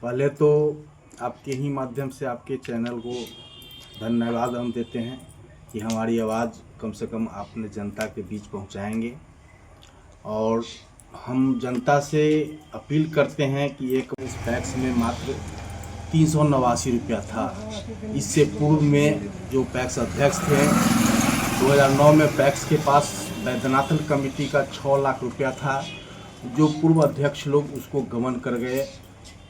पहले तो आपके ही माध्यम से आपके चैनल को धन्यवाद हम देते हैं कि हमारी आवाज़ कम से कम आपने जनता के बीच पहुंचाएंगे। और हम जनता से अपील करते हैं कि एक इस पैक्स में मात्र 389 रुपया था। इससे पूर्व में जो पैक्स अध्यक्ष थे 2009 में पैक्स के पास वैद्यनाथन कमेटी का 6 लाख रुपया था। जो पूर्व अध्यक्ष लोग उसको गबन कर गए,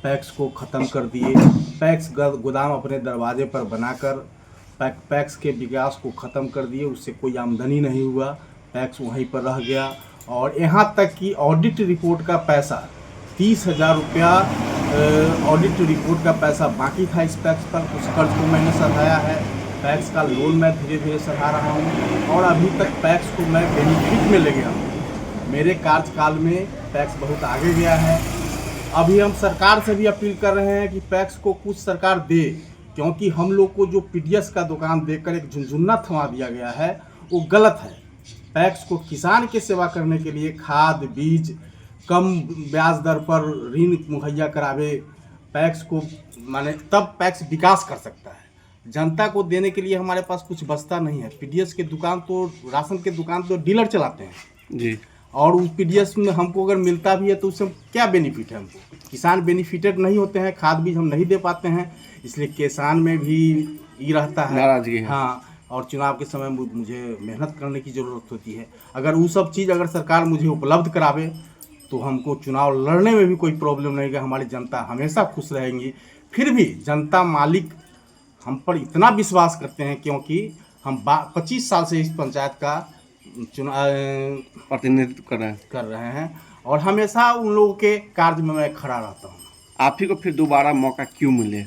पैक्स को ख़त्म कर दिए। पैक्स गोदाम अपने दरवाजे पर बनाकर पैक्स के विकास को ख़त्म कर दिए। उससे कोई आमदनी नहीं हुआ, पैक्स वहीं पर रह गया। और यहाँ तक कि ऑडिट रिपोर्ट का पैसा 30,000 रुपया ऑडिट रिपोर्ट का पैसा बाकी था इस पैक्स पर। उस कर्ज को मैंने सधाया है। पैक्स का लोन मैं धीरे धीरे सधा रहा हूँ और अभी तक पैक्स को मैं बेनिफिट में ले गया हूँ। मेरे कार्यकाल में पैक्स बहुत आगे गया है। अभी हम सरकार से भी अपील कर रहे हैं कि पैक्स को कुछ सरकार दे, क्योंकि हम लोग को जो पीडीएस का दुकान देकर एक झुनझुन्ना थमा दिया गया है वो गलत है। पैक्स को किसान की सेवा करने के लिए खाद बीज कम ब्याज दर पर ऋण मुहैया करावे, पैक्स को माने तब पैक्स विकास कर सकता है। जनता को देने के लिए हमारे पास कुछ बचता नहीं है। पीडीएस के दुकान तो राशन के दुकान तो डीलर चलाते हैं जी, और उस पीडीएस में हमको अगर मिलता भी है तो उससे क्या बेनिफिट है? हमको किसान बेनिफिटेड नहीं होते हैं, खाद बीज हम नहीं दे पाते हैं, इसलिए किसान में भी ये रहता है नाराजगी है। हाँ, और चुनाव के समय मुझे मेहनत करने की ज़रूरत होती है। अगर वो सब चीज़ अगर सरकार मुझे उपलब्ध करावे तो हमको चुनाव लड़ने में भी कोई प्रॉब्लम नहीं है। हमारी जनता हमेशा खुश रहेंगी। फिर भी जनता मालिक हम पर इतना विश्वास करते हैं क्योंकि हम 25 साल से इस पंचायत का प्रतिनिधित्व कर रहे हैं और हमेशा उन लोगों के कार्य में मैं खड़ा रहता हूँ। आप ही को फिर दोबारा मौका क्यों मिले,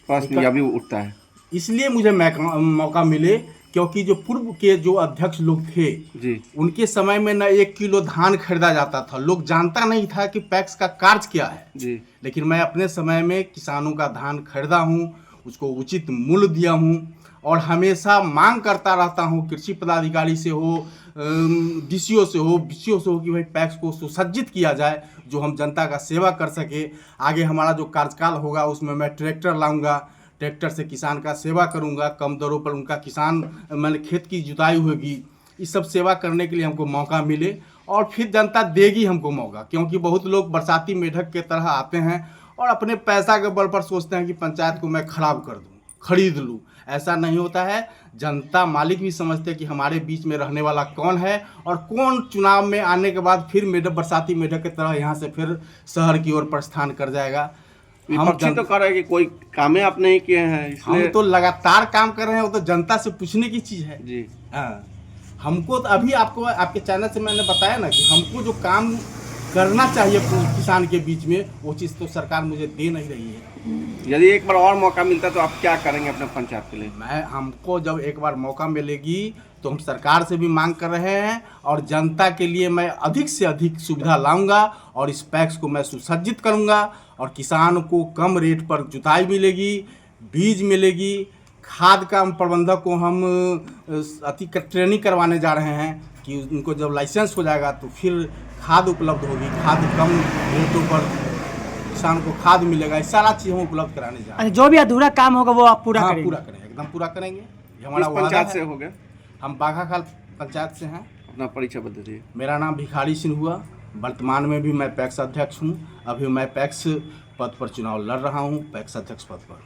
प्रश्न यह भी उठता है। इसलिए मुझे मौका मिले क्योंकि जो पूर्व के जो अध्यक्ष लोग थे जी, उनके समय में न 1 किलो धान खरीदा जाता था। लोग जानता नहीं था कि पैक्स का कार्य क्या है जी, लेकिन मैं अपने समय में किसानों का धान खरीदा हूँ, उसको उचित मूल्य दिया हूँ और हमेशा मांग करता रहता हूँ कृषि पदाधिकारी से हो, डीसीओ से हो, बीसीओ से हो कि भाई पैक्स को सुसज्जित किया जाए जो हम जनता का सेवा कर सके। आगे हमारा जो कार्यकाल होगा उसमें मैं ट्रैक्टर लाऊंगा, ट्रैक्टर से किसान का सेवा करूंगा, कम दरों पर उनका किसान मैंने खेत की जुताई होगी। इस सब सेवा करने के लिए हमको मौका मिले और फिर जनता देगी हमको मौका, क्योंकि बहुत लोग बरसाती मेढक के तरह आते हैं और अपने पैसा के बल पर सोचते हैं कि पंचायत को मैं खराब कर दूँ, खरीद लूँ। ऐसा नहीं होता है। जनता मालिक भी समझते हैं कि हमारे बीच में रहने वाला कौन है और कौन चुनाव में आने के बाद फिर बरसाती मेढक की तरह यहाँ से फिर शहर की ओर प्रस्थान कर जाएगा। हम तो कर रहे हैं कि कोई काम आप नहीं किए हैं, इसलिए हम तो लगातार काम कर रहे हैं। वो तो जनता से पूछने की चीज़ है जी। हाँ, हमको तो अभी आपको आपके चैनल से मैंने बताया ना कि हमको जो काम करना चाहिए किसान के बीच में वो चीज़ तो सरकार मुझे दे नहीं रही है। यदि एक बार और मौका मिलता तो आप क्या करेंगे अपने पंचायत के लिए? हमको जब एक बार मौका मिलेगी तो हम सरकार से भी मांग कर रहे हैं और जनता के लिए मैं अधिक से अधिक सुविधा लाऊंगा और इस पैक्स को मैं सुसज्जित करूंगा और किसान को कम रेट पर जुताई मिलेगी, बीज मिलेगी, खाद का प्रबंधक को हम ट्रेनिंग करवाने जा रहे हैं कि उनको जब लाइसेंस हो जाएगा तो फिर खाद उपलब्ध होगी, खाद कम रेटों पर किसान को खाद मिलेगा। इस सारा चीज़ हम उपलब्ध कराने जा रहे हैं। जो भी अधूरा काम होगा वो आप पूरा करेंगे? पूरा करेंगे, एकदम पूरा करेंगे। ये हमारा पंचायत वादा से है। हो गया? हम बाघाखाल पंचायत से हैं। अपना परिचय बता दीजिए। मेरा नाम भिखारी सिंह हुआ। वर्तमान में भी मैं पैक्स अध्यक्ष हूँ। अभी मैं पैक्स पद पर चुनाव लड़ रहा हूँ, पैक्स अध्यक्ष पद पर।